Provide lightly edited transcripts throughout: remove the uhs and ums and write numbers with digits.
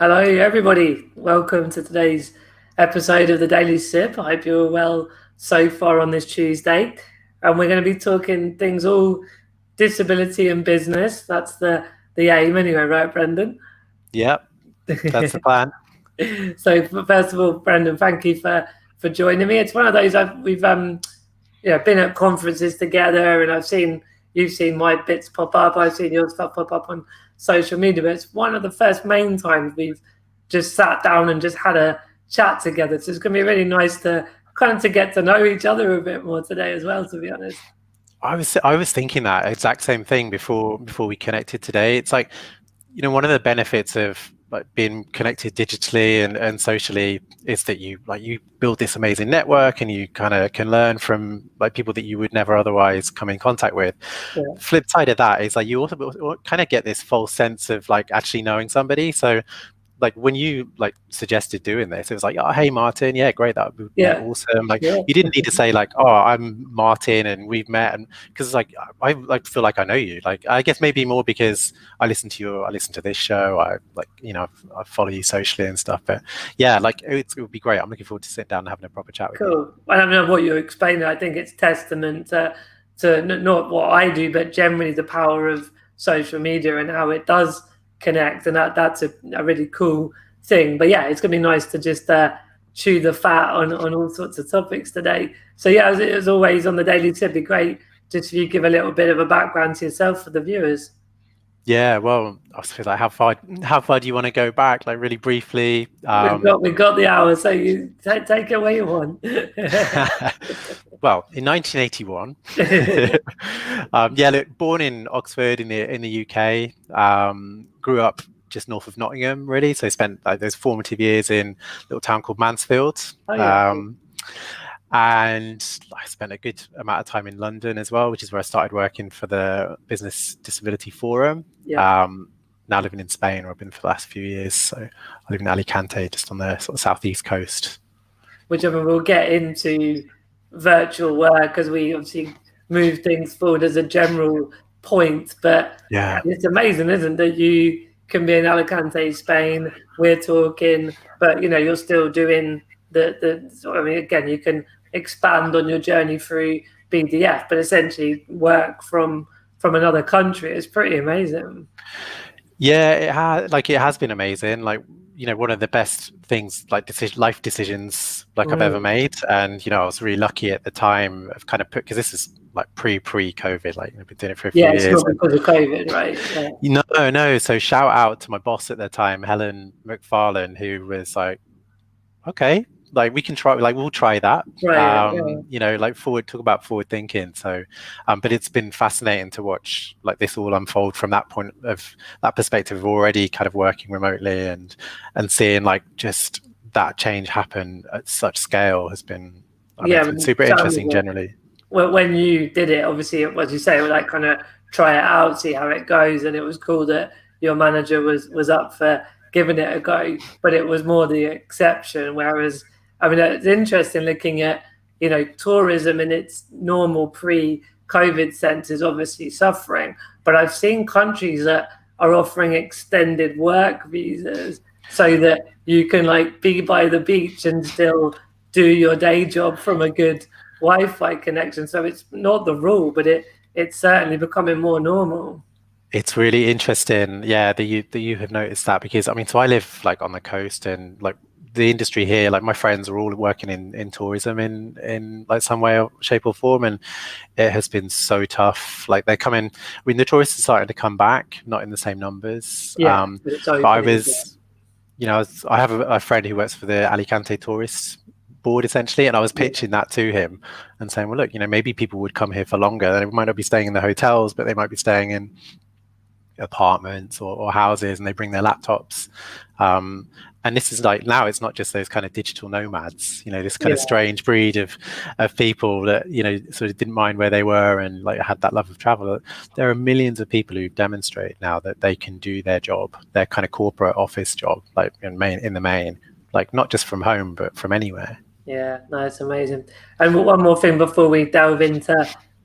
Hello, everybody. Welcome to today's episode of the Daily Sip. I hope you're well so far on this Tuesday. And we're going to be talking things all disability and business. That's the aim, anyway, right, Brendan? Yep, that's the plan. So, first of all, Brendan, thank you for joining me. It's one of those we've been at conferences together, and you've seen my bits pop up. I've seen your stuff pop up on social media. But it's one of the first main times we've just sat down and just had a chat together. So it's going to be really nice to get to know each other a bit more today as well, to be honest. I was thinking that exact same thing before we connected today. It's like, one of the benefits of like being connected digitally and socially is that you build this amazing network and you kind of can learn from like people that you would never otherwise come in contact with. Yeah. Flip side of that is like you also kind of get this false sense of like actually knowing somebody. So like when you like suggested doing this, it was like, oh, hey Martin, yeah, great, that would be awesome. Like you didn't need to say like, oh, I'm Martin and we've met, and because like I like feel like I know you. Like I guess maybe more because I listen to this show. I follow you socially and stuff. But yeah, like it would be great. I'm looking forward to sitting down and having a proper chat with you. Cool. I don't know what you're explaining. I think it's testament to not what I do, but generally the power of social media and how it does connect, and that's a really cool thing. But yeah, it's gonna be nice to just chew the fat on all sorts of topics today. So yeah, as always on the Daily Tip, it'd be great just if you give a little bit of a background to yourself for the viewers. Yeah, well, I was like, how far do you want to go back? Like really briefly. We've got the hour, so you take it where you want. Well, in 1981, look, born in Oxford in the UK, grew up just north of Nottingham, really. So I spent like those formative years in a little town called Mansfield. Oh, yeah. And I spent a good amount of time in London as well, which is where I started working for the Business Disability Forum. Yeah. Now living in Spain, where I've been for the last few years. So I live in Alicante, just on the sort of southeast coast. Which we'll get into virtual work as we obviously move things forward as a general point. But yeah, it's amazing, isn't it, that you can be in Alicante, Spain, we're talking, but you're still doing again, you can expand on your journey through BDF, but essentially work from another country. It's pretty amazing. Yeah, it has been amazing. Like, one of the best things, like life decisions like I've ever made. And, I was really lucky at the time of kind of because this is like pre-COVID, like I've been doing it for a few years. Yeah, it's not because of COVID, right? Yeah. No. So shout out to my boss at the time, Helen McFarlane, who was like, okay, like we can try, like we'll try that. Right, like talk about forward thinking. So, but it's been fascinating to watch like this all unfold from that point of that perspective of already kind of working remotely and seeing like just that change happen at such scale has been, it's been super interesting generally. When you did it, obviously, as you say, like kind of try it out, see how it goes, and it was cool that your manager was up for giving it a go, but it was more the exception. Whereas, it's interesting looking at, tourism in its normal pre-COVID sense is obviously suffering, but I've seen countries that are offering extended work visas so that you can like be by the beach and still do your day job from a good Wi-Fi connection. So it's not the rule, but it's certainly becoming more normal. It's really interesting, yeah, that you have noticed that, because so I live like on the coast, and like the industry here, like my friends are all working in tourism in like some way, shape or form, and it has been so tough. Like they're coming, the tourists are starting to come back, not in the same numbers. Yeah, but I was, I have a friend who works for the Alicante Tourist Board essentially, and I was pitching that to him and saying, well, look, maybe people would come here for longer. They might not be staying in the hotels, but they might be staying in apartments or houses, and they bring their laptops. And this is like, now it's not just those kind of digital nomads, this kind of strange breed of people that, sort of didn't mind where they were and like had that love of travel. There are millions of people who demonstrate now that they can do their job, their kind of corporate office job, like in the main, like not just from home, but from anywhere. Yeah, no, it's amazing. And one more thing before we delve into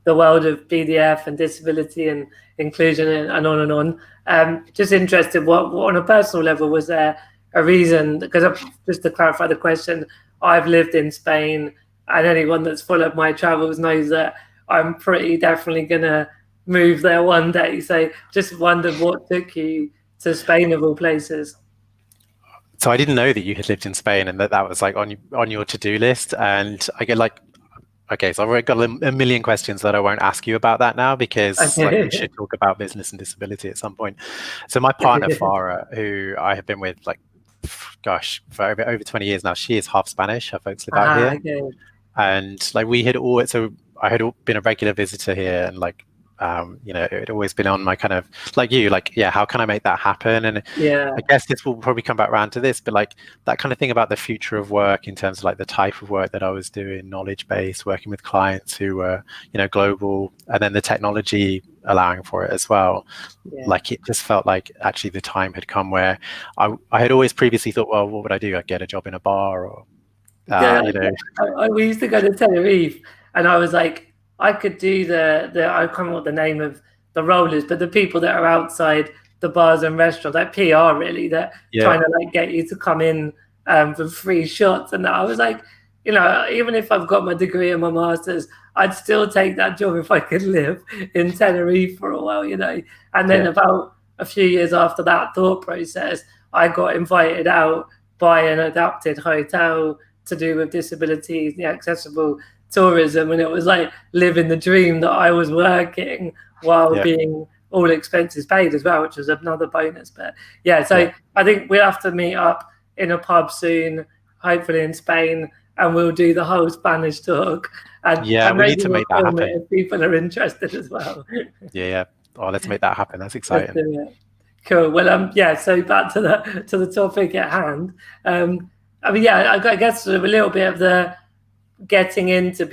the world of BDF and disability and inclusion and on and on. Just interested, what on a personal level was there a reason, because just to clarify the question, I've lived in Spain, and anyone that's followed my travels knows that I'm pretty definitely gonna move there one day. So just wondered what took you to Spain of all places. So I didn't know that you had lived in Spain and that was like on your to-do list. And I get like, okay, so I've got a million questions that I won't ask you about that now because like we should talk about business and disability at some point. So my partner Farah, who I have been with like, gosh, for over 20 years now, she is half Spanish. Her folks live out here, Okay. and like we had always, so I had been a regular visitor here, and like you know, it had always been on my kind of like you, like, yeah, how can I make that happen? And Yeah, I guess this will probably come back around to this, but like that kind of thing about the future of work in terms of like the type of work that I was doing, knowledge based, working with clients who were, you know, global, and then the technology allowing for it as well. yeah. Like it just felt like actually the time had come where I had always previously thought, well, what would I do? I'd get a job in a bar or, you know. We used to go to Tenerife, and I was like, I could do the I can't remember what the name of the role is, but the people that are outside the bars and restaurants, like PR really, that trying to like get you to come in for free shots. And I was like, you know, even if I've got my degree and my master's, I'd still take that job if I could live in Tenerife for a while, you know. And then about a few years after that thought process, I got invited out by an adapted hotel to do with disabilities, the accessible tourism, and it was like living the dream that I was working while being all expenses paid as well, which was another bonus. But so I think we'll have to meet up in a pub soon, hopefully in Spain, and we'll do the whole Spanish talk. And we need to make that happen if people are interested as well. Oh, let's make that happen. That's exciting. Cool. Well, so back to the topic at hand. I mean, I guess sort of a little bit of the getting into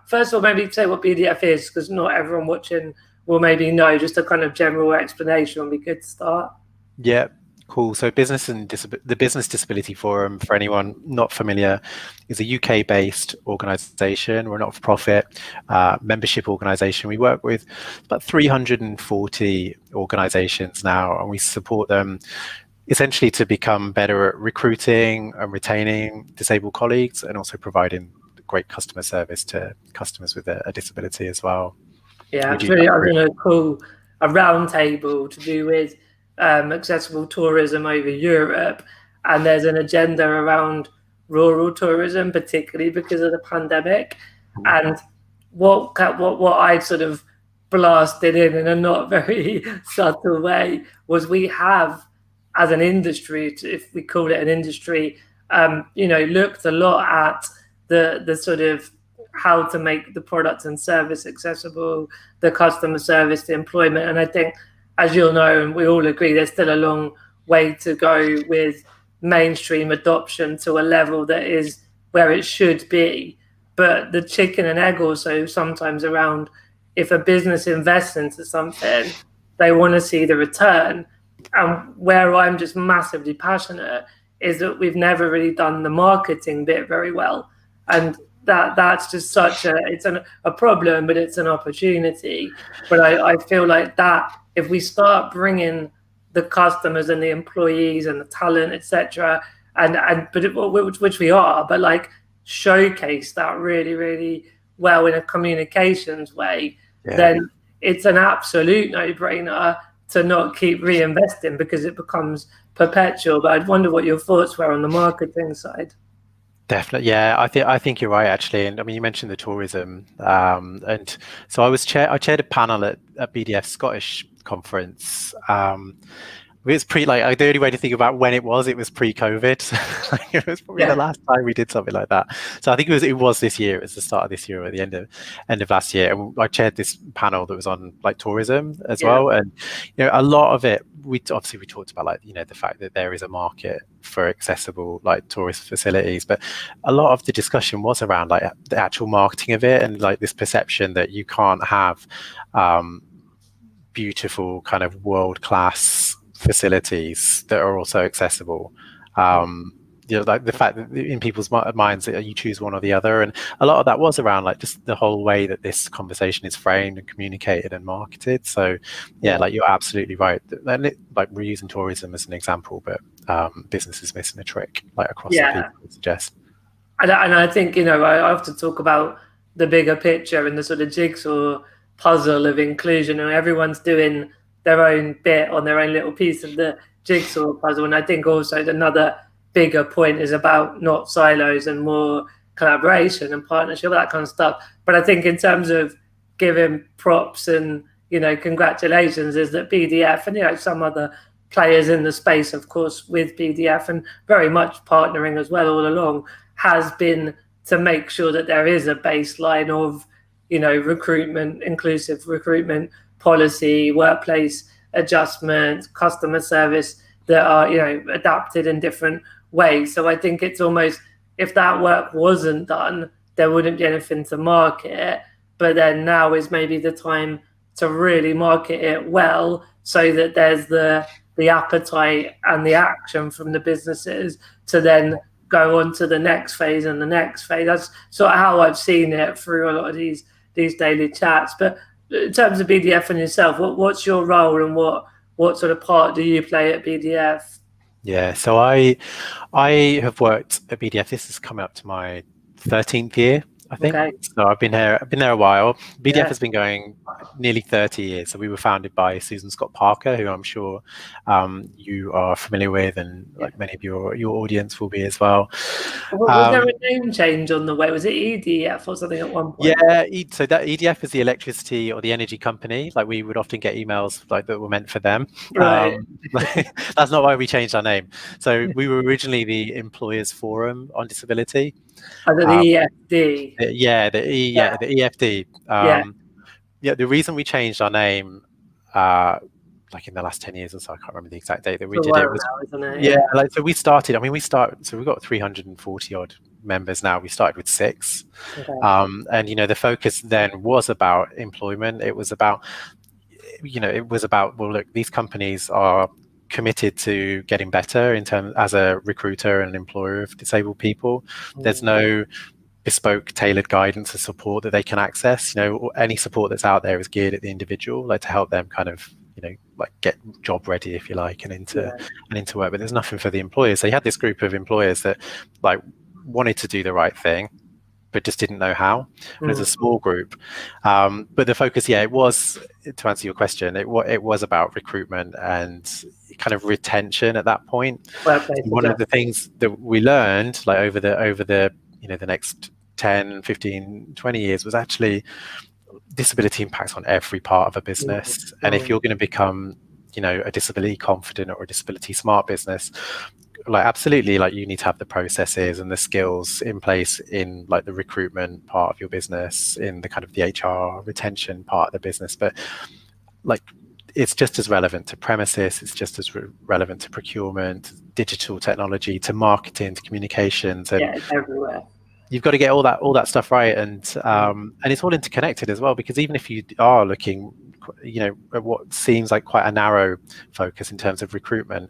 first of all, maybe say what BDF is, because not everyone watching will maybe know. Just a kind of general explanation would be good to start. Yeah, cool. So the Business Disability Forum, for anyone not familiar, is a UK-based organisation. We're a not-for-profit membership organisation. We work with about 340 organisations now, and we support them essentially to become better at recruiting and retaining disabled colleagues, and also providing great customer service to customers with a disability as well. Yeah, actually, I'm going to call a roundtable to do with accessible tourism over Europe, and there's an agenda around rural tourism, particularly because of the pandemic. And what I sort of blasted in a not very subtle way was we have, as an industry, if we call it an industry, looked a lot at the sort of how to make the product and service accessible, the customer service, the employment. And I think, as you'll know, and we all agree, there's still a long way to go with mainstream adoption to a level that is where it should be. But the chicken and egg also sometimes around, if a business invests into something, they want to see the return. And where I'm just massively passionate is that we've never really done the marketing bit very well. And that's just such a problem, but it's an opportunity. But I feel like that if we start bringing the customers and the employees and the talent, etc., which we are, but like showcase that really, really well in a communications way, then it's an absolute no-brainer to not keep reinvesting, because it becomes perpetual. But I'd wonder what your thoughts were on the marketing side. Definitely, yeah. I think you're right, actually. And I mean, you mentioned the tourism, and so I chaired a panel at BDF Scottish conference. It was the only way to think about when it was pre-COVID. It was probably the last time we did something like that. So I think it was this year. It was the start of this year or the end of last year. And I chaired this panel that was on like tourism as well. And a lot of it, we talked about the fact that there is a market for accessible like tourist facilities, but a lot of the discussion was around like the actual marketing of it, and like this perception that you can't have beautiful kind of world-class facilities that are also accessible. like the fact that in people's minds that you choose one or the other, and a lot of that was around like just the whole way that this conversation is framed and communicated and marketed. So like you're absolutely right. And like we're using tourism as an example, but business is missing a trick, like across the people would suggest. And I think, I often talk about the bigger picture and the sort of jigsaw puzzle of inclusion, and everyone's doing their own bit on their own little piece of the jigsaw puzzle. And I think also another bigger point is about not silos and more collaboration and partnership, that kind of stuff. But I think in terms of giving props and, congratulations, is that BDF and, some other players in the space, of course, with BDF and very much partnering as well all along, has been to make sure that there is a baseline of, recruitment, inclusive recruitment policy, workplace adjustment, customer service that are, adapted in different ways. So I think it's almost, if that work wasn't done, there wouldn't be anything to market. But then now is maybe the time to really market it well, so that there's the appetite and the action from the businesses to then go on to the next phase and the next phase. That's sort of how I've seen it through a lot of these daily chats. But in terms of BDF and yourself, what's your role and what sort of part do you play at BDF? Yeah, so I have worked at BDF. This is coming up to my 13th year, I think. Okay. So I've been there a while. BDF has been going nearly 30 years. So we were founded by Susan Scott Parker, who I'm sure you are familiar with, and like many of your audience will be as well. Was there a name change on the way? Was it EDF or something at one point? Yeah, so that EDF is the electricity or the energy company. Like we would often get emails like that were meant for them. Right. That's not why we changed our name. So we were originally the Employers Forum on Disability. The EFD. The EFD. The reason we changed our name, like in the last 10 years or so, I can't remember the exact date that we did it. Was, now, isn't it? Like so we started. I mean, so we've got 340 odd members now. We started with 6, and the focus then was about employment. It was about, well, look, these companies are committed to getting better in terms as a recruiter and employer of disabled people. There's no bespoke tailored guidance or support that they can access. Any support that's out there is geared at the individual, like to help them kind of like get job ready, if you like, and into work. But there's nothing for the employers. So you had this group of employers that like wanted to do the right thing but just didn't know how. And it was a small group, but the focus, it was, to answer your question, it was about recruitment and kind of retention at that point. One of the things that we learned, like over the the next 10, 15, 20 years, was actually disability impacts on every part of a business. And if you're going to become a disability confident or a disability smart business, like absolutely, like you need to have the processes and the skills in place in like the recruitment part of your business, in the kind of the HR retention part of the business. But like it's just as relevant to premises, it's just as relevant to procurement, digital technology, to marketing, to communications, and it's everywhere. You've got to get all that stuff right, and it's all interconnected as well. Because even if you are looking, at what seems like quite a narrow focus in terms of recruitment,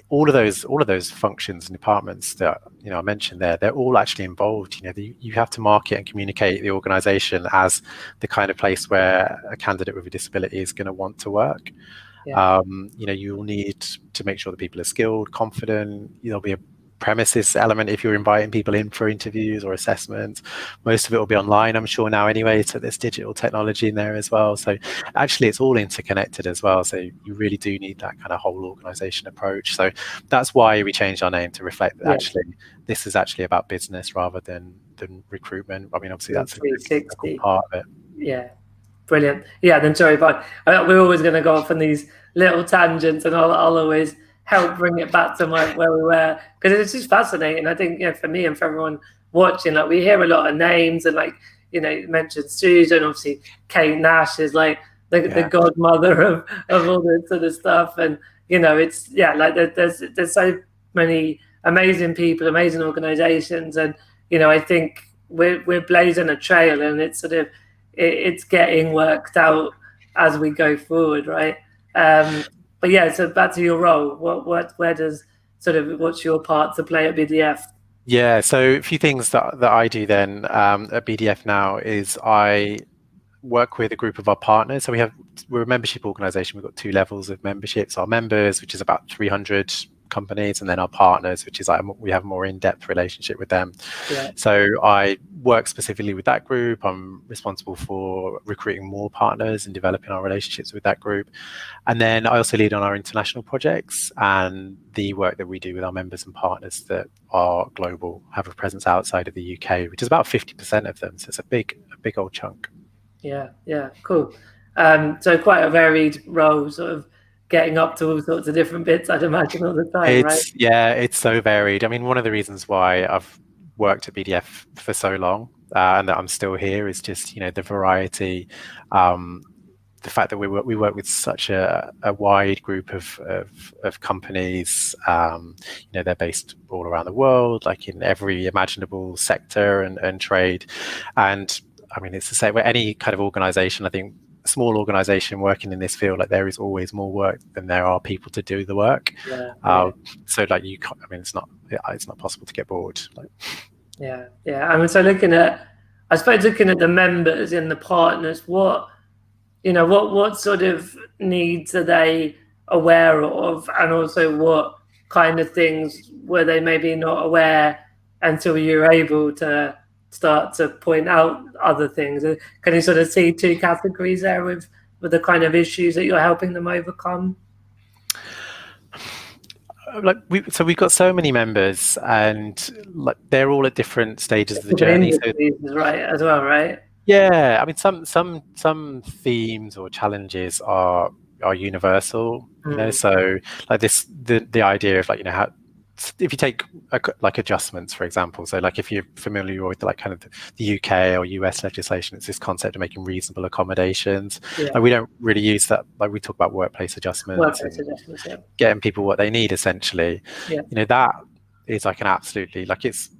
all of those functions and departments that I mentioned there, they're all actually involved. You have to market and communicate the organisation as the kind of place where a candidate with a disability is going to want to work. You will need to make sure that people are skilled, confident. There'll be a premises element if you're inviting people in for interviews or assessments. Most of it will be online, I'm sure, now anyway, so there's digital technology in there as well. So actually it's all interconnected as well, so you really do need that kind of whole organization approach. So that's why we changed our name, to reflect that actually this is actually about business rather than recruitment. I mean, obviously that's a big part of it. Brilliant. Then sorry, but we're always going to go off on these little tangents, and I'll always help bring it back to where we were, because it's just fascinating. I think for me and for everyone watching, like we hear a lot of names, and like you mentioned Susan, obviously Kate Nash is like the godmother of all this sort of stuff, and it's like there's so many amazing people, amazing organizations, and I think we're blazing a trail, and it's sort of it's getting worked out as we go forward, right? But so back to your role, where does sort of what's your part to play at BDF? Yeah, so a few things that I do then at BDF now is I work with a group of our partners. So we're a membership organization. We've got 2 levels of memberships: our members, which is about 300 companies, and then our partners, which is like we have a more in-depth relationship with them. Yeah. So I work specifically with that group. I'm responsible for recruiting more partners and developing our relationships with that group. And then I also lead on our international projects and the work that we do with our members and partners that are global, have a presence outside of the UK, which is about 50% of them. So it's a big old chunk. Yeah, cool. So quite a varied role, sort of getting up to all sorts of different bits, I'd imagine, all the time, right? Yeah, it's so varied. I mean, one of the reasons why I've worked at BDF for so long and that I'm still here is just, the variety, the fact that we work with such a wide group of companies. They're based all around the world, like in every imaginable sector and trade. And I mean, it's the same with any kind of organization. I think a small organization working in this field, like there is always more work than there are people to do the work. So like you can't, I mean, it's not possible to get bored. Yeah. I mean, so looking at the members and the partners, what sort of needs are they aware of, and also what kind of things were they maybe not aware until you were able to start to point out other things? Can you sort of see 2 categories there with the kind of issues that you're helping them overcome? We've got so many members, and they're all at different stages of the journey. Right, as well, right? Yeah, I mean, some themes or challenges are universal. So like the idea of how, if you take adjustments, for example, so like if you're familiar with kind of the UK or US legislation, it's this concept of making reasonable accommodations. We don't really use that. Like we talk about workplace adjustments, getting people what they need, essentially. That is like an absolutely, it's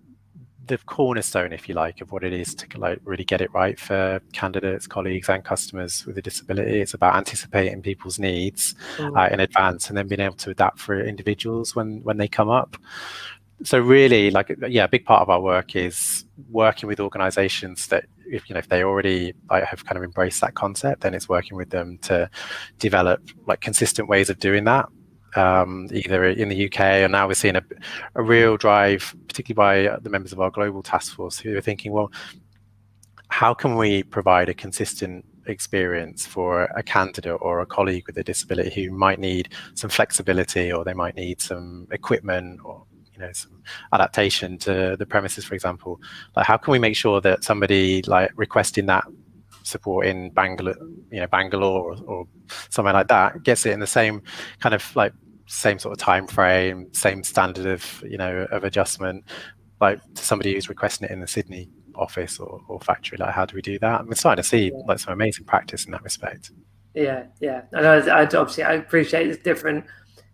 the cornerstone, if you like, of what it is to really get it right for candidates, colleagues, and customers with a disability. It's about anticipating people's needs in advance, and then being able to adapt for individuals when they come up. So really, a big part of our work is working with organizations that if they already have kind of embraced that concept, then it's working with them to develop consistent ways of doing that. Either in the UK, or now we're seeing a real drive, particularly by the members of our global task force, who are thinking, well, how can we provide a consistent experience for a candidate or a colleague with a disability who might need some flexibility, or they might need some equipment, or some adaptation to the premises, for example. How can we make sure that somebody requesting that support in Bangalore or somewhere like that gets it in the same kind of same sort of time frame, same standard of of adjustment, to somebody who's requesting it in the Sydney office or factory? How do we do that? We're starting to see some amazing practice in that respect. Yeah. I know. I appreciate it's different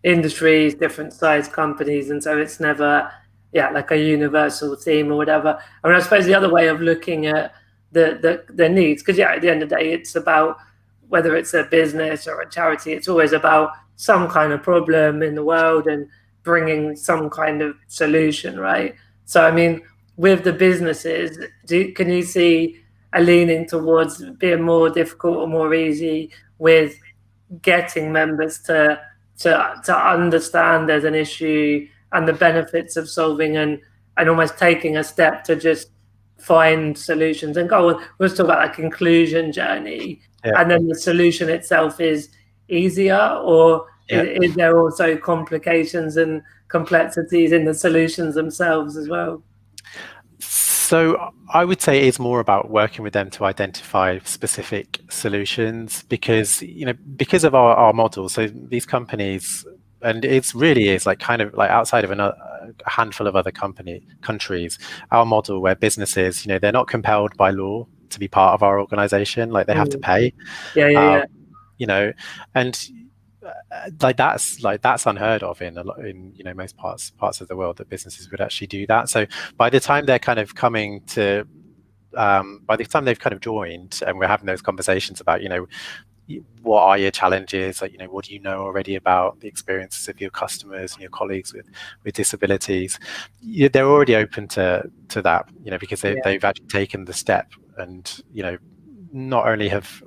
industries, different size companies, and so it's never like a universal theme or whatever. I mean, I suppose the other way of looking at the needs, because at the end of the day, it's about, whether it's a business or a charity, it's always about some kind of problem in the world and bringing some kind of solution, right? So I mean, with the businesses, can you see a leaning towards being more difficult or more easy with getting members to understand there's an issue and the benefits of solving, and almost taking a step to just find solutions and go on? We'll talk about that conclusion journey, and then the solution itself is easier, or is there also complications and complexities in the solutions themselves as well? So I would say it's more about working with them to identify specific solutions, because because of our model. So these companies, and it's really is kind of outside of a handful of other countries, our model, where businesses, they're not compelled by law to be part of our organization, they have to pay. And that's unheard of in most parts of the world, that businesses would actually do that. So by the time they're kind of coming to by the time they've kind of joined, and we're having those conversations about what are your challenges? Like, what do you know already about the experiences of your customers and your colleagues with disabilities? They're already open to that, because they've actually taken the step, and not only have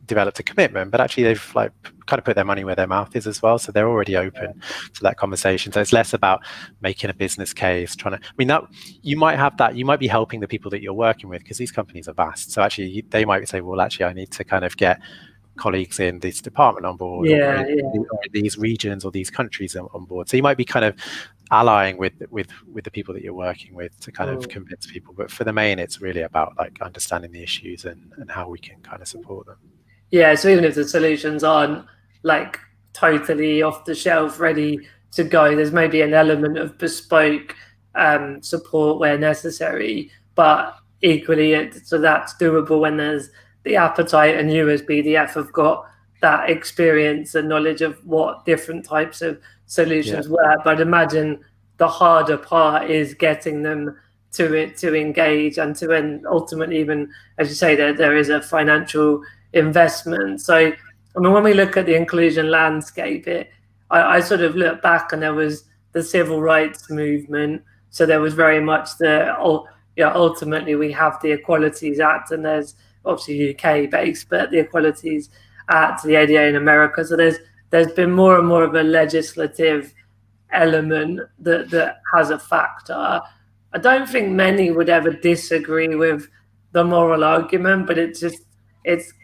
developed a commitment, but actually they've like kind of put their money where their mouth is as well. So they're already open to that conversation. So it's less about making a business case, that you might have that, you might be helping the people that you're working with, because these companies are vast. So actually they might say, well, actually I need to kind of get colleagues in this department on board, or these regions or these countries on board. So you might be kind of allying with the people that you're working with to kind of convince people. But for the main, it's really about like understanding the issues and how we can kind of support them. Yeah, so even if the solutions aren't like totally off the shelf, ready to go, there's maybe an element of bespoke support where necessary, but equally, so that's doable when there's the appetite, and you as BDF have got that experience and knowledge of what different types of solutions work. But imagine the harder part is getting them to engage and to ultimately, even as you say, there is a financial investment. So, I mean, when we look at the inclusion landscape, I sort of look back, and there was the civil rights movement. So there was very much ultimately we have the Equalities Act, and there's obviously UK based, but the Equalities Act, the ADA in America. So there's been more and more of a legislative element that has a factor. I don't think many would ever disagree with the moral argument, but it's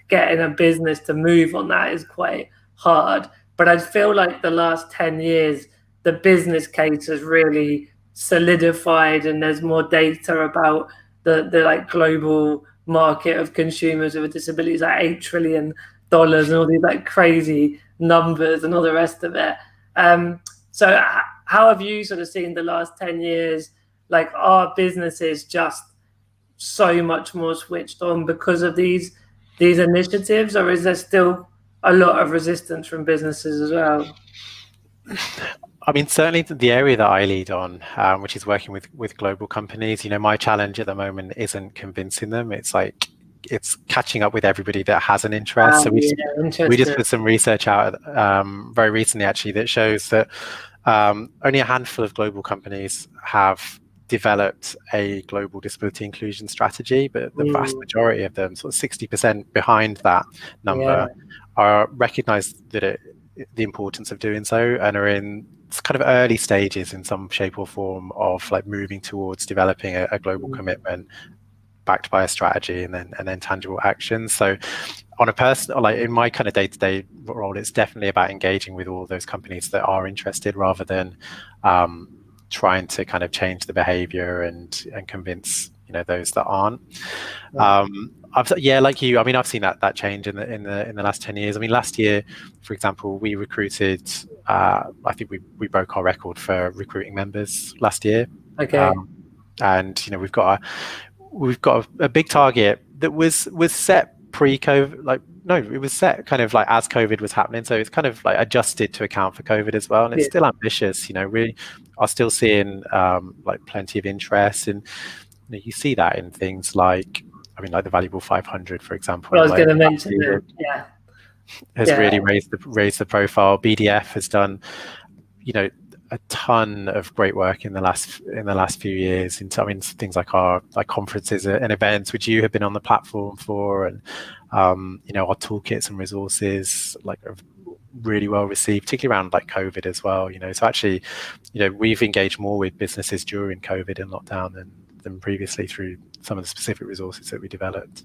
getting a business to move on that is quite hard. But I feel like the last 10 years, the business case has really solidified, and there's more data about the like global market of consumers with disabilities, like $8 trillion and all these like crazy numbers and all the rest of it. So how have you sort of seen the last 10 years, like, are businesses just so much more switched on because of these initiatives, or is there still a lot of resistance from businesses as well? I mean, certainly the area that I lead on, which is working with global companies, my challenge at the moment isn't convincing them. It's like, it's catching up with everybody that has an interest. So we just put some research out very recently, actually, that shows that only a handful of global companies have developed a global disability inclusion strategy, but the vast majority of them, sort of 60% behind that number, are recognized that the importance of doing so, and are in kind of early stages in some shape or form of like moving towards developing a global commitment backed by a strategy and then tangible actions. So on a personal, like in my kind of day-to-day role, it's definitely about engaging with all those companies that are interested, rather than trying to kind of change the behavior and convince those that aren't. Like you, I mean, I've seen that change in the last 10 years. I mean, last year, for example, we recruited, I think we broke our record for recruiting members last year. Okay. And we've got a big target that was set pre-COVID. It was set kind of like as COVID was happening, so it's kind of like adjusted to account for COVID as well, and it's still ambitious. We are still seeing like plenty of interest, and you see that in things like, I mean, like the Valuable 500, for example. Well, I was going to mention it. Has really raised the profile. BDF has done, a ton of great work in the last few years. I mean, things like our conferences and events, which you have been on the platform for, and our toolkits and resources are really well received, particularly around like COVID as well. So actually, we've engaged more with businesses during COVID and lockdown than previously through some of the specific resources that we developed.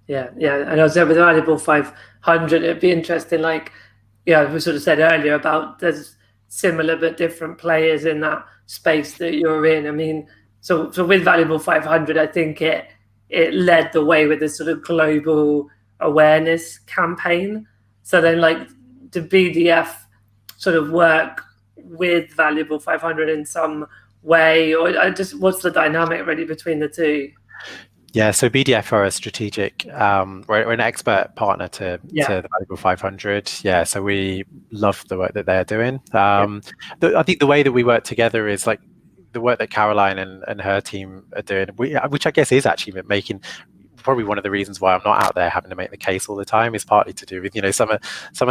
Yeah. And I was there with the Valuable 500. It'd be interesting, we sort of said earlier about there's similar but different players in that space that you're in. I mean, so with Valuable 500, I think it led the way with this sort of global awareness campaign. So then, the BDF sort of work with Valuable 500 in some way, or what's the dynamic really between the two? Yeah, so BDF are a strategic, we're an expert partner to the Valuable 500. Yeah, so we love the work that they're doing. I think the way that we work together is like the work that Caroline and her team are doing, which I guess is actually probably one of the reasons why I'm not out there having to make the case all the time is partly to do with, you know, some of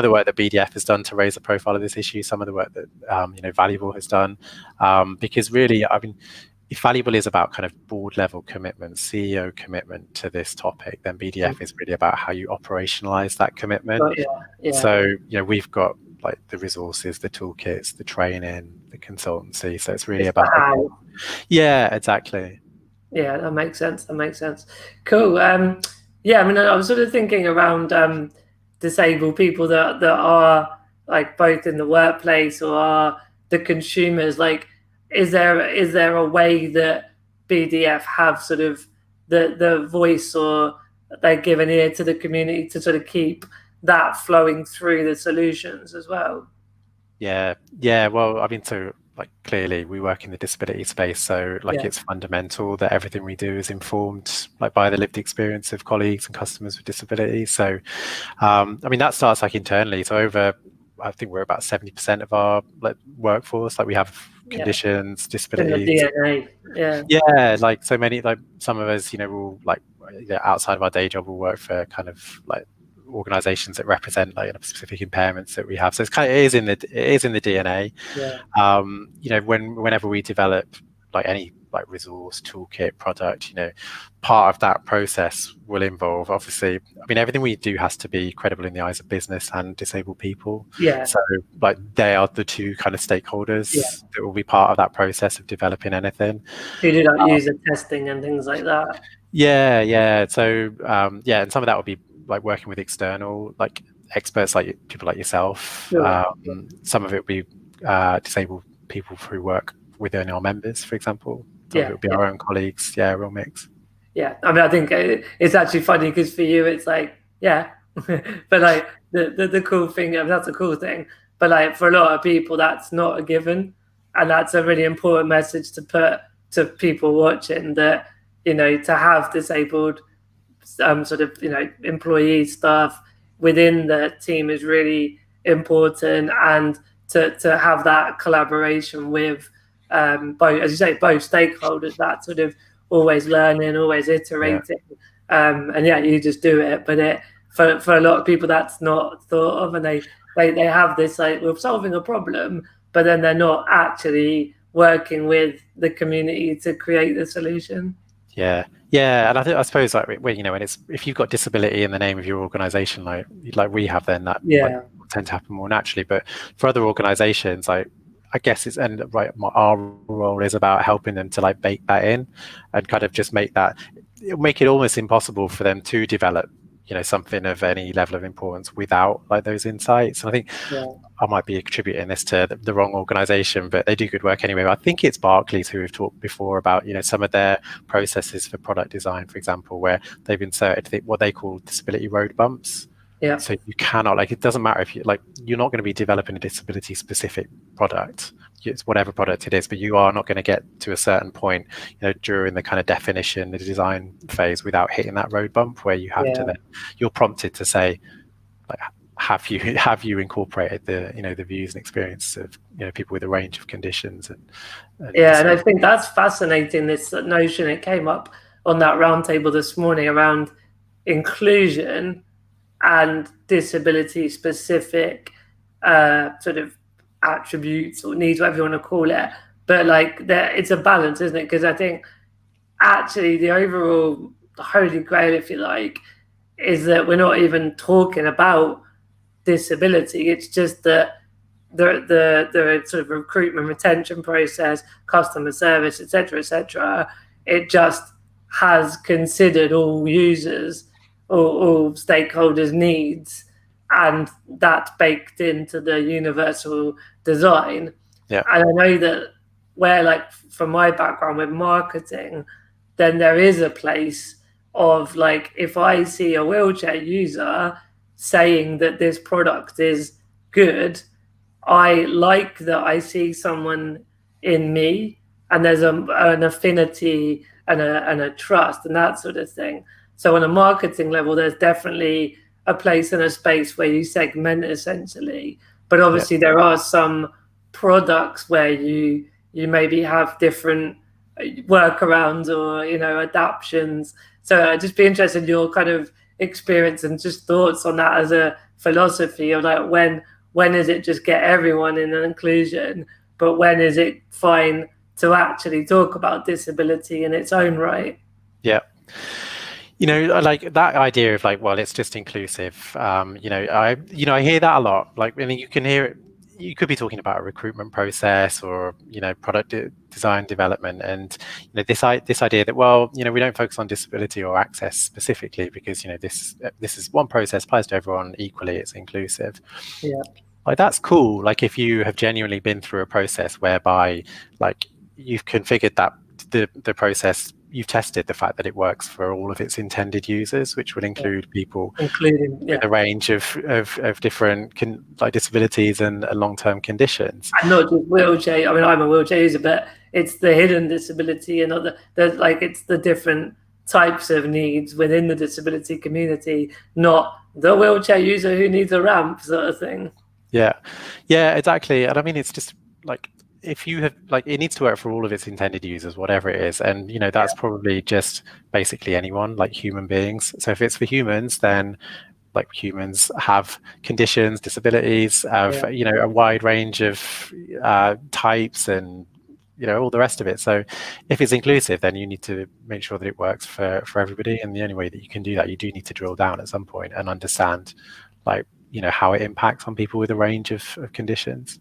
the work that BDF has done to raise the profile of this issue, some of the work that you know, Valuable has done, because really, I mean, if Valuable is about kind of board level commitment, CEO commitment to this topic, then BDF is really about how you operationalize that commitment. So, you know, we've got like the resources, the toolkits, the training, the consultancy. So it's really about how. Yeah, exactly. Yeah, that makes sense. Cool. Yeah, I mean, I was sort of thinking around disabled people that are like both in the workplace or are the consumers. Like, is there a way that BDF have sort of the voice, or they give an ear to the community to sort of keep that flowing through the solutions as well? Yeah. Well, I mean, so like clearly we work in the disability space, so like it's fundamental that everything we do is informed like by the lived experience of colleagues and customers with disabilities. So I mean, that starts like internally. So I think we're about 70% of our like workforce, like we have conditions, disabilities. In the DNA. Yeah, like so many, like some of us, you know, will like outside of our day job, we'll work for kind of like organizations that represent like specific impairments that we have. So it is in the DNA. You know, whenever we develop like any like resource, toolkit, product, you know, part of that process will involve, obviously, I mean, everything we do has to be credible in the eyes of business and disabled people. So like they are the two kind of stakeholders that will be part of that process of developing anything. Who do like user testing and things like that. So and some of that will be like working with external like experts, like people like yourself. Some of it will be disabled people who work within our members, for example. Some of it will be our own colleagues. A real mix. I mean, I think it's actually funny because for you it's like but like the cool thing, I mean, that's a cool thing, but like for a lot of people that's not a given, and that's a really important message to put to people watching, that, you know, to have disabled sort of, you know, employee staff within the team is really important, and to have that collaboration with both, as you say, both stakeholders, that sort of always learning, always iterating, and you just do it. But for a lot of people that's not thought of, and they have this like, we're solving a problem, but then they're not actually working with the community to create the solution. And I suppose like, you know, when it's, if you've got disability in the name of your organization, like we have, then that like, tend to happen more naturally. But for other organizations, like I guess it's, and right, our role is about helping them to like bake that in and kind of just make it almost impossible for them to develop, you know, something of any level of importance without like those insights. And I think I might be attributing this to the wrong organization, but they do good work anyway. I think it's Barclays who we've talked before about, you know, some of their processes for product design, for example, where they've inserted what they call disability road bumps. So you cannot, like, it doesn't matter if you're not going to be developing a disability specific product. It's whatever product it is, but you are not going to get to a certain point, you know, during the kind of definition, the design phase, without hitting that road bump where you have to then, you're prompted to say, like, have you incorporated the, you know, the views and experience of, you know, people with a range of conditions and I think that's fascinating, this notion. It came up on that roundtable this morning around inclusion and disability specific sort of attributes or needs, whatever you want to call it. But like, it's a balance, isn't it? Because I think actually the overall holy grail, if you like, is that we're not even talking about disability. It's just that the sort of recruitment, retention process, customer service, etc., it just has considered all users, all stakeholders' needs, and that's baked into the universal design. And I know that where, like, from my background with marketing, then there is a place of, like, if I see a wheelchair user saying that this product is good, I like that I see someone in me, and there's an affinity and a trust and that sort of thing. So on a marketing level, there's definitely a place and a space where you segment essentially. But obviously there are some products where you maybe have different workarounds or adaptions. So I'd just be interested in your kind of experience and just thoughts on that as a philosophy of like when is it just get everyone in an inclusion, but when is it fine to actually talk about disability in its own right? Yeah. Like that idea of like, well, it's just inclusive. I hear that a lot. Like, I mean, you can hear it. You could be talking about a recruitment process or product design development, and this idea that, well, we don't focus on disability or access specifically because this is one process, applies to everyone equally. It's inclusive. Yeah. Like that's cool. Like if you have genuinely been through a process whereby like you've configured that the process, you've tested the fact that it works for all of its intended users, which would include people including with a range of different like disabilities and long-term conditions. And not just wheelchair. I mean, I'm a wheelchair user, but it's the hidden disability and it's the different types of needs within the disability community, not the wheelchair user who needs a ramp sort of thing. Yeah, exactly. And I mean, it's just like, if you have like, it needs to work for all of its intended users, whatever it is. And that's probably just basically anyone, like human beings. So if it's for humans, then like humans have conditions, disabilities, have a wide range of types and all the rest of it. So if it's inclusive, then you need to make sure that it works for everybody. And the only way that you can do that, you do need to drill down at some point and understand like how it impacts on people with a range of conditions.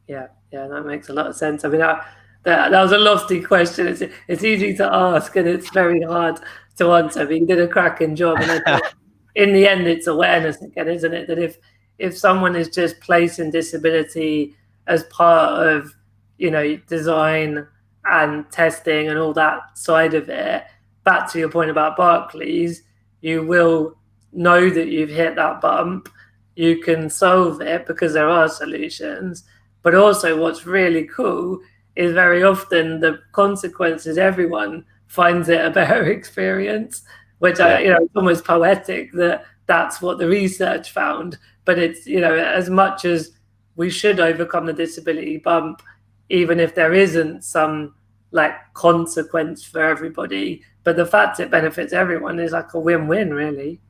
Yeah, that makes a lot of sense. I mean, that was a lofty question. It's easy to ask and it's very hard to answer. But you did a cracking job, and I think in the end, it's awareness again, isn't it? That if someone is just placing disability as part of design and testing and all that side of it, back to your point about Barclays, you will know that you've hit that bump. You can solve it because there are solutions. But also what's really cool is very often the consequences, everyone finds it a better experience, which it's almost poetic that that's what the research found. But it's, as much as we should overcome the disability bump, even if there isn't some like consequence for everybody, but the fact it benefits everyone is like a win-win, really.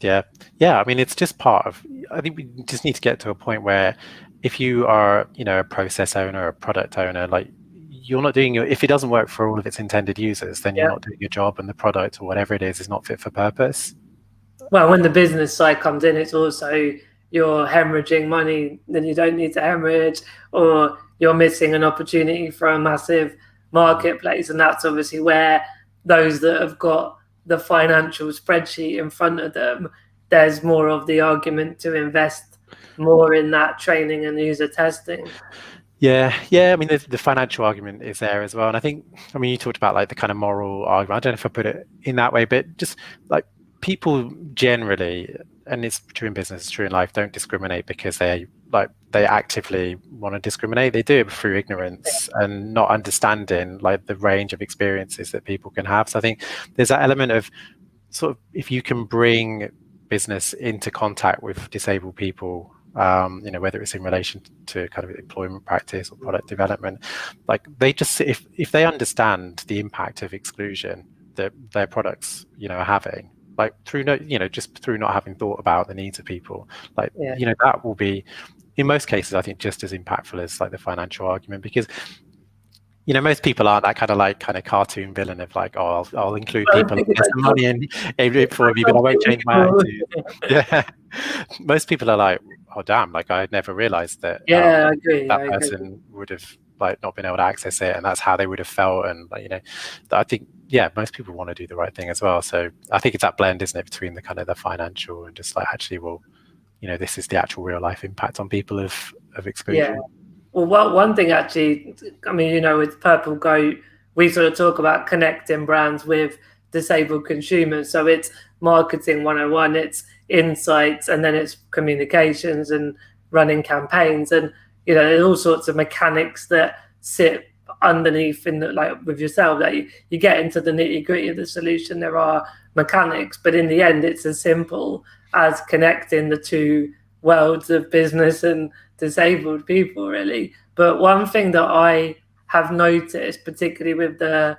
Yeah. I mean, it's just part of, I think we just need to get to a point where if you are, a process owner, a product owner, like you're not doing if it doesn't work for all of its intended users, then you're not doing your job, and the product or whatever it is not fit for purpose. Well, when the business side comes in, it's also you're hemorrhaging money that you don't need to hemorrhage, or you're missing an opportunity for a massive marketplace. And that's obviously where those that have got the financial spreadsheet in front of them, there's more of the argument to invest more in that training and user testing. Yeah. I mean, the financial argument is there as well. And I think, I mean, you talked about like the kind of moral argument. I don't know if I put it in that way, but just like people generally, and it's true in business, it's true in life, don't discriminate because they actively want to discriminate. They do it through ignorance and not understanding like the range of experiences that people can have. So I think there's that element of sort of, if you can bring business into contact with disabled people, whether it's in relation to kind of employment practice or product development, like they just, if they understand the impact of exclusion that their products are having, like through just through not having thought about the needs of people, like that will be, in most cases, I think, just as impactful as like the financial argument, because most people aren't that kind of cartoon villain of like, oh, I'll include people and get some money in for me, but I won't change my attitude. Yeah, most people are like, oh damn, like I never realized that I agree. That person would have like not been able to access it, and that's how they would have felt. And like, I think most people want to do the right thing as well. So I think it's that blend, isn't it, between the kind of the financial and just like actually, well, this is the actual real life impact on people of exclusion. Yeah. Well, one thing actually, I mean, with Purple Goat, we sort of talk about connecting brands with disabled consumers. So it's marketing 101, it's insights, and then it's communications and running campaigns. And, there's all sorts of mechanics that sit underneath in the, like with yourself, that you get into the nitty gritty of the solution. There are mechanics, but in the end, it's as simple as connecting the two worlds of business and disabled people, really. But one thing that I have noticed, particularly with the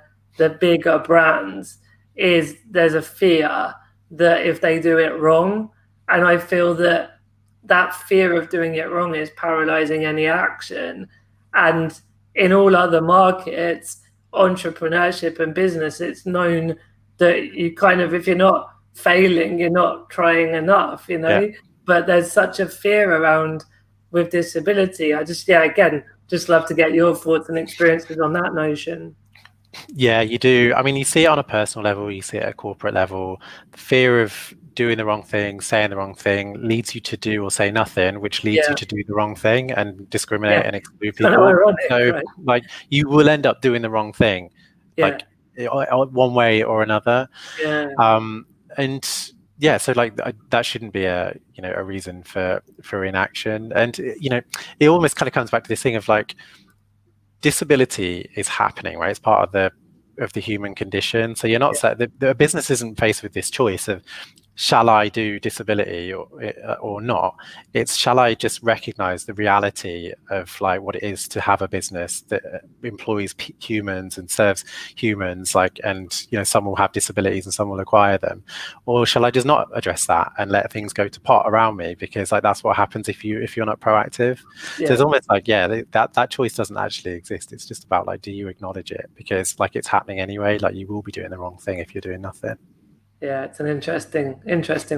bigger brands, is there's a fear that if they do it wrong, and I feel that fear of doing it wrong is paralyzing any action. And in all other markets, entrepreneurship and business, it's known that you kind of, if you're not failing, you're not trying enough, you know. Yeah. But there's such a fear around with disability. I just, again, just love to get your thoughts and experiences on that notion. Yeah, you do. I mean, you see it on a personal level, you see it at a corporate level. The fear of doing the wrong thing, saying the wrong thing leads you to do or say nothing, which leads you to do the wrong thing and discriminate and exclude people. Ironic, so right? like you will end up doing the wrong thing, like one way or another. And yeah, so like that shouldn't be a reason for inaction. And it almost kind of comes back to this thing of like, disability is happening, right? It's part of the human condition. So you're not the business isn't faced with this choice of, shall I do disability or not? It's, shall I just recognize the reality of like what it is to have a business that employs humans and serves humans, like, and some will have disabilities and some will acquire them, or shall I just not address that and let things go to pot around me, because like that's what happens if you're not proactive. So it's almost like that choice doesn't actually exist. It's just about like, do you acknowledge it? Because like it's happening anyway. Like you will be doing the wrong thing if you're doing nothing. Yeah, it's an interesting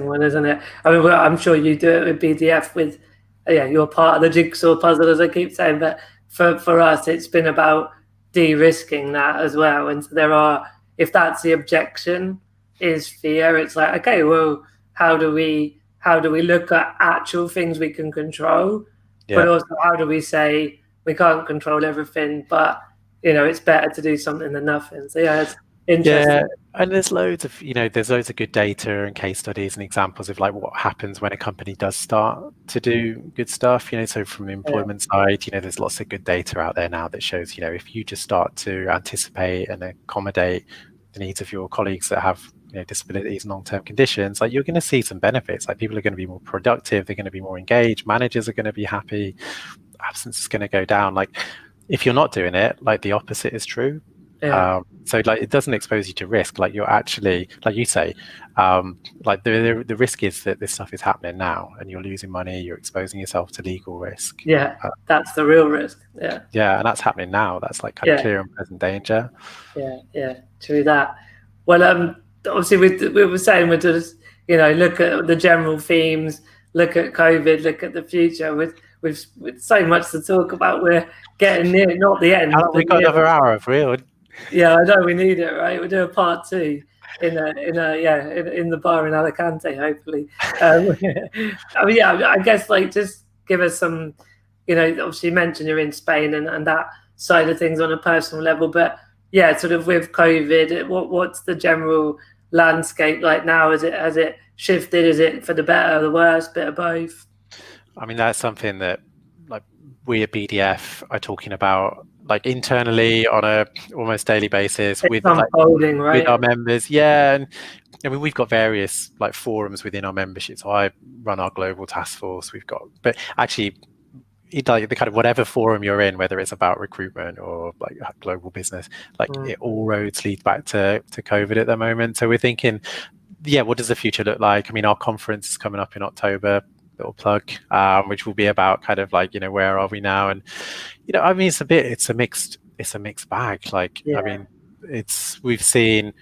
one, isn't it? I mean, I'm sure you do it with BDF. With you're part of the jigsaw puzzle, as I keep saying. But for us, it's been about de-risking that as well. And so if that's the objection, is fear. It's like, okay, well, how do we look at actual things we can control, but also how do we say we can't control everything, but it's better to do something than nothing. So it's interesting. Yeah, and there's loads of good data and case studies and examples of like what happens when a company does start to do good stuff. So from the employment side, there's lots of good data out there now that shows, if you just start to anticipate and accommodate the needs of your colleagues that have disabilities and long-term conditions, like you're going to see some benefits. Like people are going to be more productive, they're going to be more engaged, managers are going to be happy, absence is going to go down. Like if you're not doing it, like the opposite is true. So like it doesn't expose you to risk. Like you're actually, like you say, like the risk is that this stuff is happening now and you're losing money, you're exposing yourself to legal risk. That's the real risk. And that's happening now. That's like kind of clear and present danger. True that. Well, obviously we were saying we're just look at the general themes, look at COVID, look at the future. With so much to talk about, we're getting near, not the end. We got another hour of real. Yeah, I know we need it, right? We'll do a part 2 in the bar in Alicante, hopefully. I guess like just give us some, obviously you mentioned you're in Spain and that side of things on a personal level, but sort of with COVID, what's the general landscape like now? Has it shifted? Is it for the better or the worse? Bit of both? I mean, that's something that like we at BDF are talking about like internally on a almost daily basis with our members. And I mean, we've got various like forums within our membership. So I run our global task force. But actually, like the kind of whatever forum you're in, whether it's about recruitment or like global business, like it all roads lead back to COVID at the moment. So we're thinking, what does the future look like? I mean, our conference is coming up in October. Little plug, which will be about kind of like where are we now, and I mean it's a mixed bag. Like I mean we've seen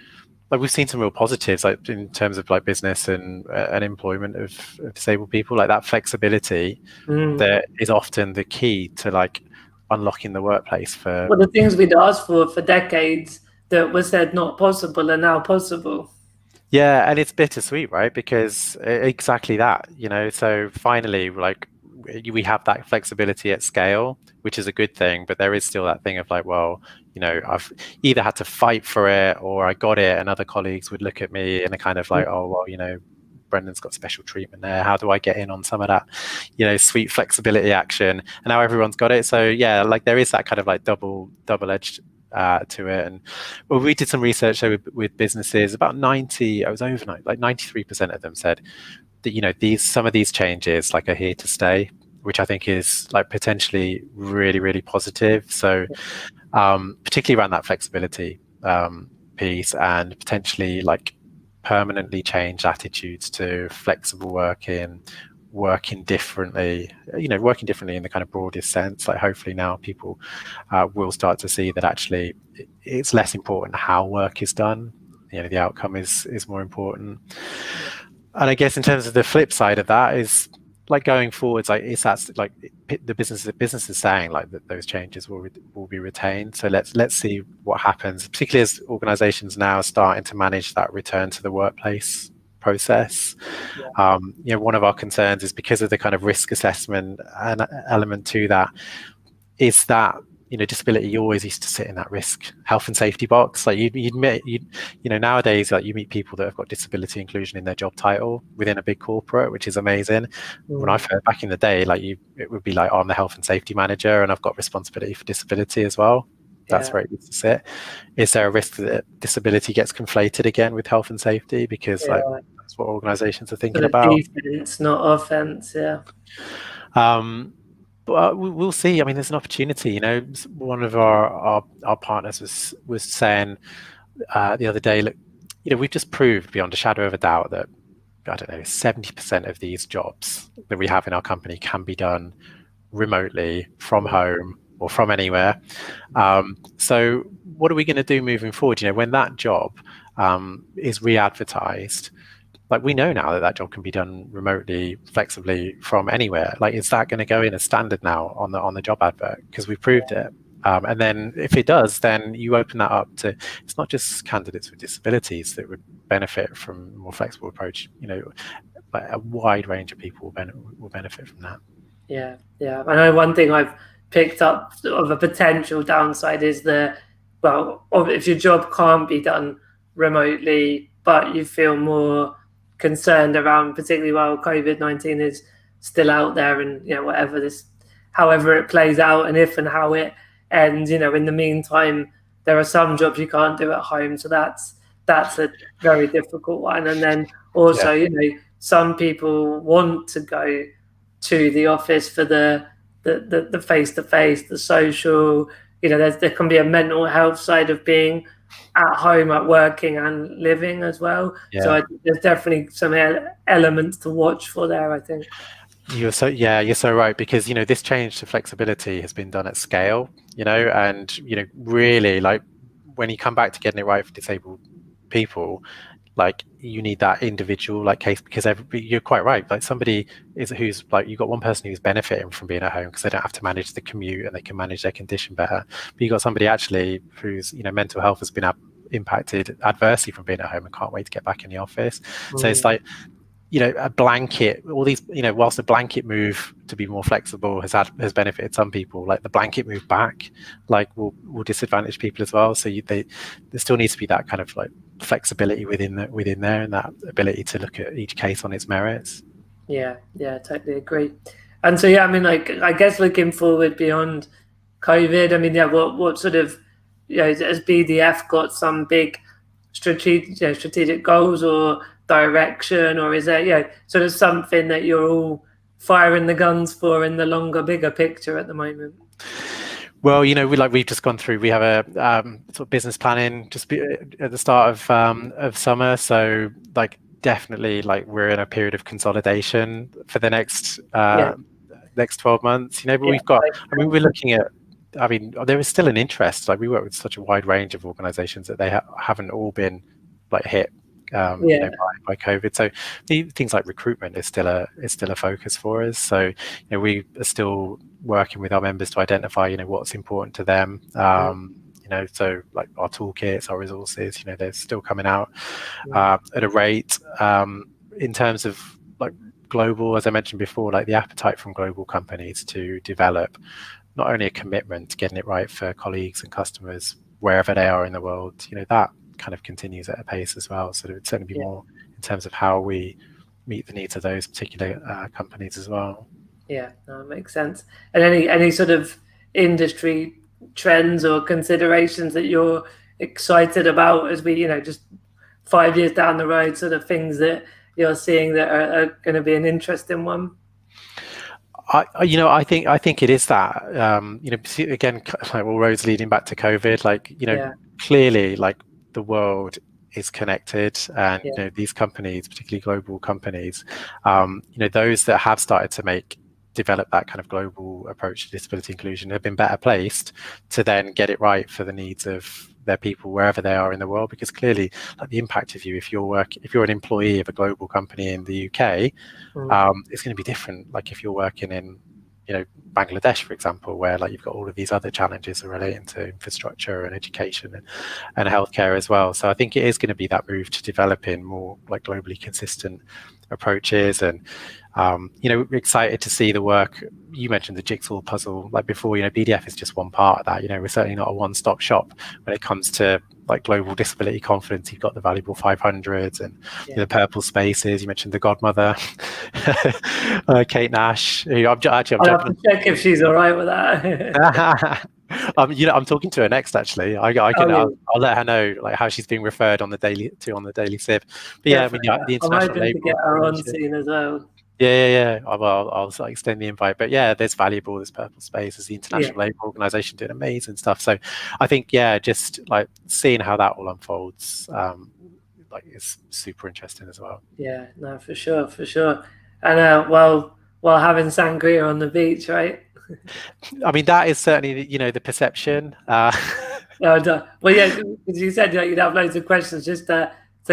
some real positives like in terms of like business and employment of disabled people, like that flexibility that is often the key to like unlocking the workplace for the things we'd asked for decades that were said not possible are now possible. Yeah, and it's bittersweet, right? Because exactly that, so finally, like we have that flexibility at scale, which is a good thing, but there is still that thing of like, well, I've either had to fight for it or I got it and other colleagues would look at me and they're kind of like, oh, well, Brendan's got special treatment there. How do I get in on some of that, sweet flexibility action? And now everyone's got it. So yeah, like there is that kind of like double-edged to it. And well, we did some research with businesses. About 93% of them said that some of these changes like are here to stay, which I think is like potentially really, really positive. So particularly around that flexibility piece, and potentially like permanently change attitudes to flexible working differently, working differently in the kind of broadest sense. Like hopefully now people will start to see that actually it's less important how work is done. The outcome is more important. And I guess in terms of the flip side of that is like going forwards, like is that like the business is saying like that those changes will be retained. So let's see what happens, particularly as organizations now are starting to manage that return to the workplace process. One of our concerns is because of the kind of risk assessment and element to that, is that disability, you always used to sit in that risk health and safety box. Like nowadays, like you meet people that have got disability inclusion in their job title within a big corporate, which is amazing. When I first back in the day, like it would be like, oh, I'm the health and safety manager and I've got responsibility for disability as well. That's where it used to sit. Is there a risk that disability gets conflated again with health and safety? Because like that's what organizations are thinking about. Defense, not offense. But we'll see. I mean, there's an opportunity. One of our partners was saying the other day, look, we've just proved beyond a shadow of a doubt that 70% of these jobs that we have in our company can be done remotely from home or from anywhere. So what are we going to do moving forward? When that job is re-advertised, like we know now that job can be done remotely, flexibly from anywhere. Like, is that going to go in as standard now on the job advert? Because we've proved it. And then if it does, then you open that up to, it's not just candidates with disabilities that would benefit from a more flexible approach. Like a wide range of people will benefit from that. Yeah. I know one thing I've picked up of a potential downside is if your job can't be done remotely, but you feel more concerned around, particularly while COVID-19 is still out there, and however it plays out, and if and how it ends. In the meantime, there are some jobs you can't do at home, so that's a very difficult one. And then also, some people want to go to the office for the face-to-face, the social. There can be a mental health side of being at home, at working and living as well. So there's definitely some elements to watch for there, I think. You're so right, because this change to flexibility has been done at scale, and really, like when you come back to getting it right for disabled people, like you need that individual like case, because you're quite right, like somebody who's like, you've got one person who's benefiting from being at home because they don't have to manage the commute and they can manage their condition better, but you've got somebody actually whose mental health has been impacted adversely from being at home and can't wait to get back in the office. So it's like a blanket, all these, whilst the blanket move to be more flexible has benefited some people, like the blanket move back like will disadvantage people as well. So there still needs to be that kind of like flexibility within there, and that ability to look at each case on its merits. Yeah, totally agree. And so I mean, like, I guess looking forward beyond COVID, I mean, what sort of, has BDF got some big strategic goals or direction, or is there sort of something that you're all firing the guns for in the longer, bigger picture at the moment? Well, we've just gone through, we have a sort of business planning just at the start of summer. So like definitely like we're in a period of consolidation for the next 12 months, but we've got, we're looking at, there is still an interest. Like we work with such a wide range of organizations that they haven't all been like hit by COVID. So things like recruitment is still a focus for us. So we are still working with our members to identify what's important to them. So like our toolkits, our resources, they're still coming out at a rate. In terms of like global, as I mentioned before, like the appetite from global companies to develop not only a commitment to getting it right for colleagues and customers wherever they are in the world, that kind of continues at a pace as well. So it would certainly be more in terms of how we meet the needs of those particular companies as well. Yeah, no, it makes sense. And any sort of industry trends or considerations that you're excited about as we, just 5 years down the road, sort of things that you're seeing that are going to be an interesting one? I think it is that. Again, like all roads leading back to COVID. Clearly, like the world is connected, and these companies, particularly global companies, those that have started to develop that kind of global approach to disability inclusion have been better placed to then get it right for the needs of their people wherever they are in the world, because clearly, like, the impact of you if you're an employee of a global company in the UK, it's going to be different like if you're working in Bangladesh, for example, where like you've got all of these other challenges relating to infrastructure and education and healthcare as well. So I think it is going to be that move to developing more like globally consistent approaches. And we're excited to see the work. You mentioned the jigsaw puzzle like before. BDF is just one part of that. We're certainly not a one-stop shop when it comes to like global disability confidence. You've got the Valuable 500s and the Purple Spaces. You mentioned the Godmother, Kate Nash. Who I'll have to check if she's all right with that. I'm talking to her next. Actually, I'll let her know like how she's being referred on the daily Sib. But the international label. To get her on scene as well. Yeah. I'll extend the invite. But there's Valuable, there's Purple Space, there's the International Labour Organization doing amazing stuff. So I think just like seeing how that all unfolds, is super interesting as well. Yeah, no, for sure. And while having sangria on the beach, right? I mean, that is certainly the perception. Well, because you said you'd have loads of questions. Just to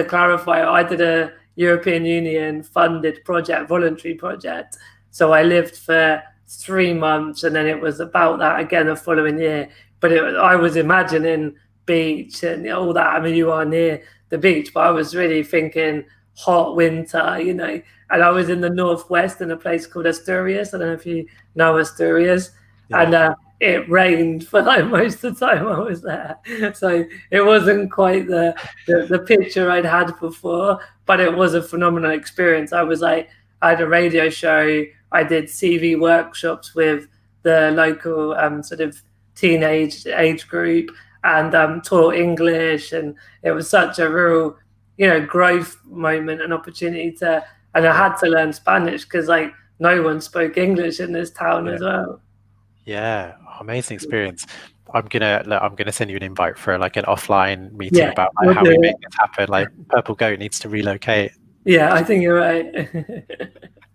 clarify, I did a European Union funded voluntary project. So I lived for 3 months, and then it was about that again the following year. But I was imagining beach and all that. I mean, you are near the beach, but I was really thinking hot winter, and I was in the northwest in a place called Asturias. I don't know if you know Asturias. And it rained for like most of the time I was there. So it wasn't quite the picture I'd had before, but it was a phenomenal experience. I had a radio show. I did CV workshops with the local sort of teenage age group, and taught English. And it was such a real, growth moment and opportunity and I had to learn Spanish because like no one spoke English in this town as well. Yeah, amazing experience. I'm gonna send you an invite for like an offline meeting about like, how we make this happen. Like Purple Goat needs to relocate. Yeah, I think you're right.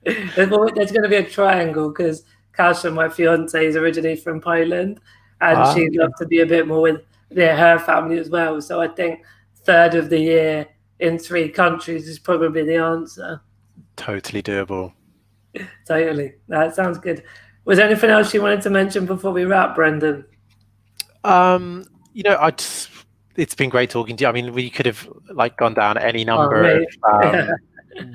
There's going to be a triangle because Kasia, my fiance, is originally from Poland, and she'd love to be a bit more with her family as well. So I think third of the year in 3 countries is probably the answer. Totally doable. Totally. That sounds good. Was there anything else you wanted to mention before we wrap, Brendan? It's been great talking to you. I mean, we could have like gone down any number of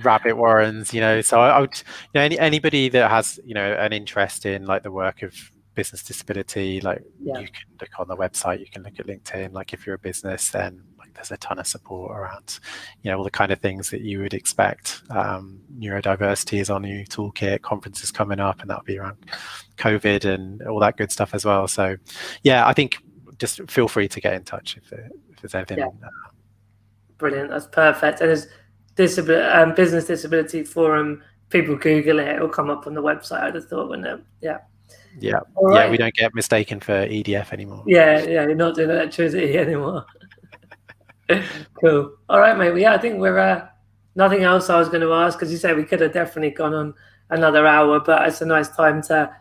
rabbit warrens, So I would, anybody that has, an interest in like the work of business disability, like you can look on the website, you can look at LinkedIn. Like if you're a business, then like there's a ton of support around, all the kind of things that you would expect. Neurodiversity is on your toolkit, conferences coming up, and that'll be around COVID and all that good stuff as well. So I think just feel free to get in touch if there's anything. Brilliant, that's perfect. And there's Business Disability Forum, people Google it, it'll come up on the website, I'd have thought, wouldn't it? Right. We don't get mistaken for EDF anymore. You're not doing electricity anymore. Cool. All right, mate. I think we're nothing else I was going to ask, because you say we could have definitely gone on another hour, but it's a nice time to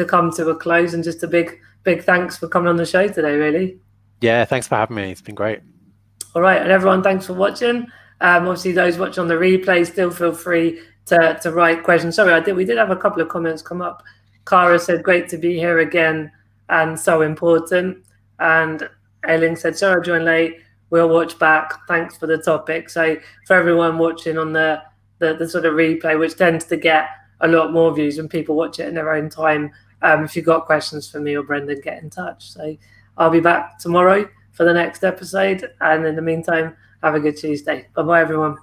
come to a close. And just a big thanks for coming on the show today, really. Yeah, thanks for having me. It's been great. All right, and everyone, thanks for watching. Obviously, those watching on the replay, still feel free to write questions. Sorry, we did have a couple of comments come up. Cara said, great to be here again and so important. And Ailing said, sorry I joined late. We'll watch back. Thanks for the topic. So for everyone watching on the sort of replay, which tends to get a lot more views when people watch it in their own time, if you've got questions for me or Brendan, get in touch. So I'll be back tomorrow for the next episode. And in the meantime, have a good Tuesday. Bye-bye, everyone.